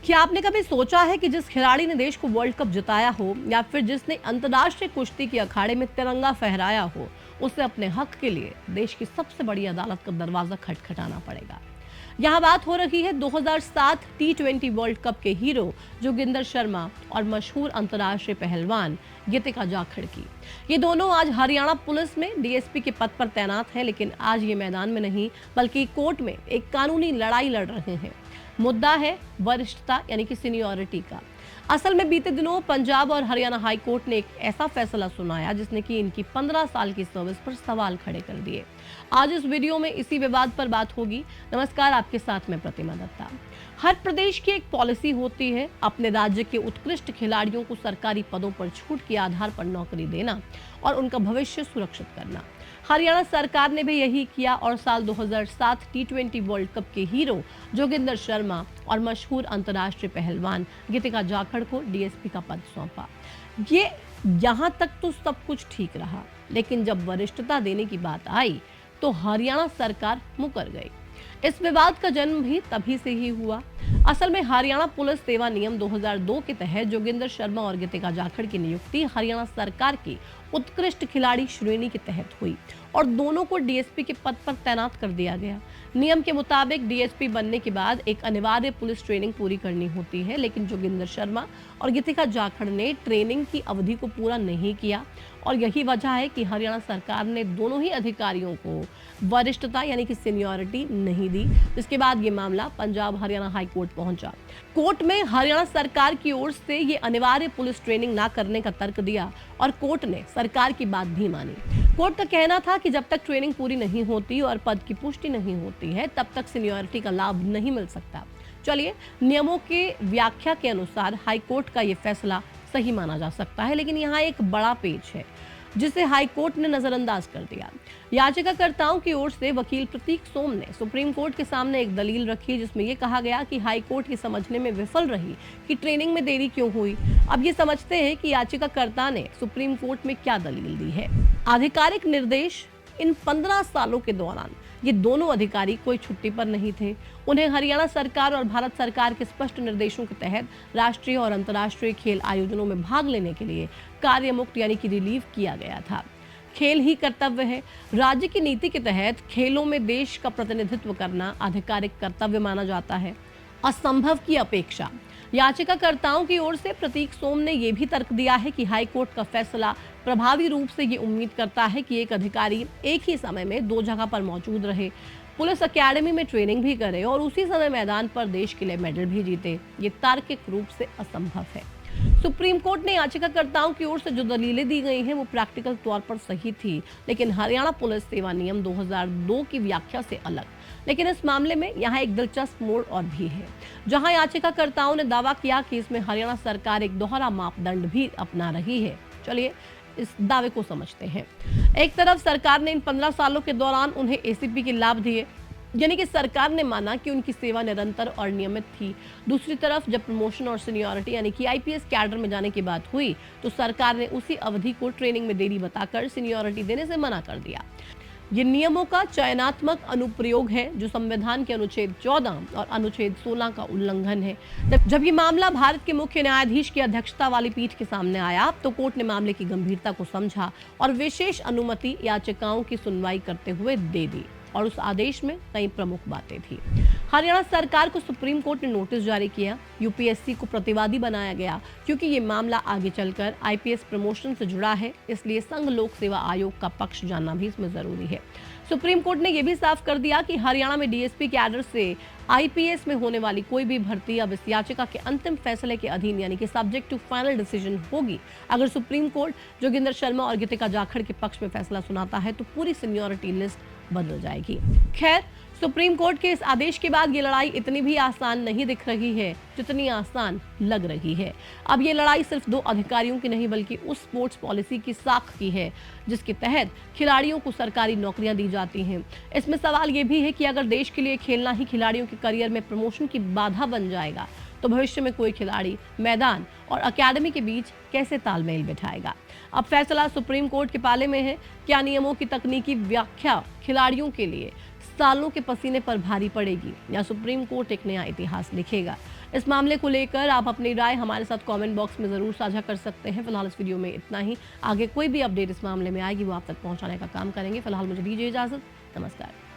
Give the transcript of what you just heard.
क्या आपने कभी सोचा है कि जिस खिलाड़ी ने देश को वर्ल्ड कप जिताया हो या फिर जिसने अंतर्राष्ट्रीय कुश्ती के अखाड़े में तिरंगा फहराया हो, उसे अपने हक के लिए देश की सबसे बड़ी अदालत का दरवाजा खटखटाना पड़ेगा। यहाँ बात हो रही है 2007 T20 वर्ल्ड कप के हीरो जोगिंदर शर्मा और मशहूर अंतर्राष्ट्रीय पहलवान गीतिका जाखड़ की। ये दोनों आज हरियाणा पुलिस में डीएसपी के पद पर तैनात हैं, लेकिन आज ये मैदान में नहीं बल्कि कोर्ट में एक कानूनी लड़ाई लड़ रहे हैं। मुद्दा है वरिष्ठता यानी कि सीनियरिटी का। असल में बीते दिनों पंजाब और हरियाणा हाई कोर्ट ने एक ऐसा फैसला सुनाया जिसने कि इनकी 15 साल की सर्विस पर सवाल खड़े कर दिए। आज इस वीडियो में इसी विवाद पर बात होगी। नमस्कार, आपके साथ में प्रतिमा दत्ता। हर प्रदेश की एक पॉलिसी होती है अपने राज्य के उत्कृष्ट खिलाड़ियों को सरकारी पदों पर छूट के आधार पर नौकरी देना और उनका भविष्य सुरक्षित करना। हरियाणा सरकार ने भी यही किया और साल 2007 T20 वर्ल्ड कप के हीरो जोगिंदर शर्मा और मशहूर अंतर्राष्ट्रीय पहलवान गीतिका जाखड़ को डीएसपी का पद सौंपा। ये यहाँ तक तो सब कुछ ठीक रहा, लेकिन जब वरिष्ठता देने की बात आई तो हरियाणा सरकार मुकर गई। इस विवाद का जन्म भी तभी से ही हुआ। असल में हरियाणा पुलिस सेवा नियम 2002 के तहत जोगिंदर शर्मा और गीतिका जाखड़ की नियुक्ति हरियाणा सरकार की उत्कृष्ट खिलाड़ी श्रेणी के तहत हुई और दोनों को डीएसपी के पद पर तैनात कर दिया गया। नियम के मुताबिक डीएसपी बनने के बाद एक अनिवार्य पुलिस ट्रेनिंग पूरी करनी होती है, लेकिन जोगिंदर शर्मा और गीतिका जाखड़ ने ट्रेनिंग की अवधि को पूरा नहीं किया और यही वजह है कि हरियाणा सरकार ने दोनों ही अधिकारियों को वरिष्ठता यानी कि सीनियरिटी नहीं दी, जिसके बाद ये मामला पंजाब हरियाणा हाई कोर्ट पहुंचा। कोर्ट में हरियाणा सरकार की ओर से ये अनिवार्य पुलिस ट्रेनिंग ना करने का तर्क दिया और कोर्ट ने सरकार की बात भी मानी। कोर्ट का कहना था कि जब तक ट्रेनिंग पूरी नहीं होती और पद की पुष्टि नहीं होती है तब तक सीनियरिटी का लाभ नहीं मिल सकता। चलिए, नियमों के व्याख्या के अनुसार हाई कोर्ट का ये फैसला सही माना जा सकता है, लेकिन यहाँ एक बड़ा पेच है जिसे हाई कोर्ट ने नजरअंदाज कर दिया। याचिकाकर्ताओं की ओर से वकील प्रतीक सोम ने सुप्रीम कोर्ट के सामने एक दलील रखी जिसमें यह कहा गया कि हाई कोर्ट ये समझने में विफल रही कि ट्रेनिंग में देरी क्यों हुई। अब ये समझते हैं कि याचिकाकर्ता ने सुप्रीम कोर्ट में क्या दलील दी है। आधिकारिक निर्देश इन 15 सालों के दौरान ये दोनों अधिकारी कोई छुट्टी पर नहीं थे। उन्हें हरियाणा सरकार और भारत सरकार के स्पष्ट निर्देशों के तहत राष्ट्रीय और अंतर्राष्ट्रीय खेल आयोजनों में भाग लेने के लिए कार्य मुक्त यानी कि रिलीव किया गया था। खेल ही कर्तव्य है। राज्य की नीति के तहत खेलों में देश का प्रतिनिधित्व करना आधिकारिक कर्तव्य माना जाता है। असंभव की अपेक्षा। याचिकाकर्ताओं की ओर से प्रतीक सोम ने यह भी तर्क दिया है कि हाई कोर्ट का फैसला प्रभावी रूप से ये उम्मीद करता है कि एक अधिकारी एक ही समय में दो जगह पर मौजूद रहे, पुलिस अकेडमी में ट्रेनिंग भी करे और उसी समय मैदान पर देश के लिए मेडल भी जीते। ये तार्किक रूप से असंभव है। सुप्रीम कोर्ट ने याचिकाकर्ताओं की ओर से जो दलीलें दी गई हैं वो प्रैक्टिकल तौर पर सही थी, लेकिन हरियाणा पुलिस सेवा नियम 2002 की व्याख्या से अलग। लेकिन इस मामले में यहाँ एक दिलचस्प मोड़ और भी है, जहां याचिकाकर्ताओं ने दावा किया कि इसमें हरियाणा सरकार एक दोहरा मापदंड भी अपना रही है। चलिए इस दावे को समझते हैं। एक तरफ सरकार ने इन 15 सालों के दौरान उन्हें एसीपी के लाभ दिए, यानी कि सरकार ने माना कि उनकी सेवा निरंतर और नियमित थी। दूसरी तरफ जब प्रमोशन और सीनियरिटी यानी कि आईपीएस कैडर में जाने की बात हुई तो सरकार ने उसी अवधि को ट्रेनिंग में देरी बताकर सीनियरिटी देने से मना कर दिया। ये नियमों का चयनात्मक अनुप्रयोग है जो संविधान के अनुच्छेद 14 और अनुच्छेद 16 का उल्लंघन है। जब ये मामला भारत के मुख्य न्यायाधीश की अध्यक्षता वाली पीठ के सामने आया तो कोर्ट ने मामले की गंभीरता को समझा और विशेष अनुमति याचिकाओं की सुनवाई करते हुए दे दी और उस आदेश में कई प्रमुख बातें थी। हरियाणा सरकार को सुप्रीम कोर्ट ने नोटिस जारी किया। यूपीएससी को प्रतिवादी बनाया गया क्योंकि ये मामला आगे चलकर आईपीएस प्रमोशन से जुड़ा है, इसलिए संघ लोक सेवा आयोग का पक्ष जानना भी इसमें जरूरी है। सुप्रीम कोर्ट ने यह भी साफ कर दिया कि हरियाणा में डीएसपी कैडर से आईपीएस में होने वाली कोई भी भर्ती अब इस याचिका के अंतिम फैसले के अधीन यानी कि सब्जेक्ट टू फाइनल डिसीजन होगी। अगर सुप्रीम कोर्ट जोगिंदर शर्मा और गीतिका जाखड़ के पक्ष में फैसला सुनाता है तो पूरी सीनियरिटी लिस्ट बदल जाएगी। खैर, सुप्रीम कोर्ट के इस आदेश के बाद ये लड़ाई इतनी भी आसान नहीं दिख रही है जितनी आसान लग रही है। अब ये लड़ाई सिर्फ दो अधिकारियों की नहीं बल्कि उस स्पोर्ट्स पॉलिसी की साख की है जिसके तहत खिलाड़ियों को सरकारी नौकरियां दी जाती हैं। इसमें सवाल ये भी है कि अगर देश के लिए खेलना ही खिलाड़ियों के करियर में प्रमोशन की बाधा बन जाएगा तो भविष्य में कोई खिलाड़ी मैदान और अकेडमी के बीच कैसे तालमेल बिठाएगा। अब फैसला सुप्रीम कोर्ट के पाले में है। क्या नियमों की तकनीकी व्याख्या खिलाड़ियों के लिए सालों के पसीने पर भारी पड़ेगी या सुप्रीम कोर्ट एक नया इतिहास लिखेगा? इस मामले को लेकर आप अपनी राय हमारे साथ कमेंट बॉक्स में ज़रूर साझा कर सकते हैं। फिलहाल इस वीडियो में इतना ही। आगे कोई भी अपडेट इस मामले में आएगी वो आप तक पहुंचाने का काम करेंगे। फिलहाल मुझे दीजिए इजाज़त। नमस्कार।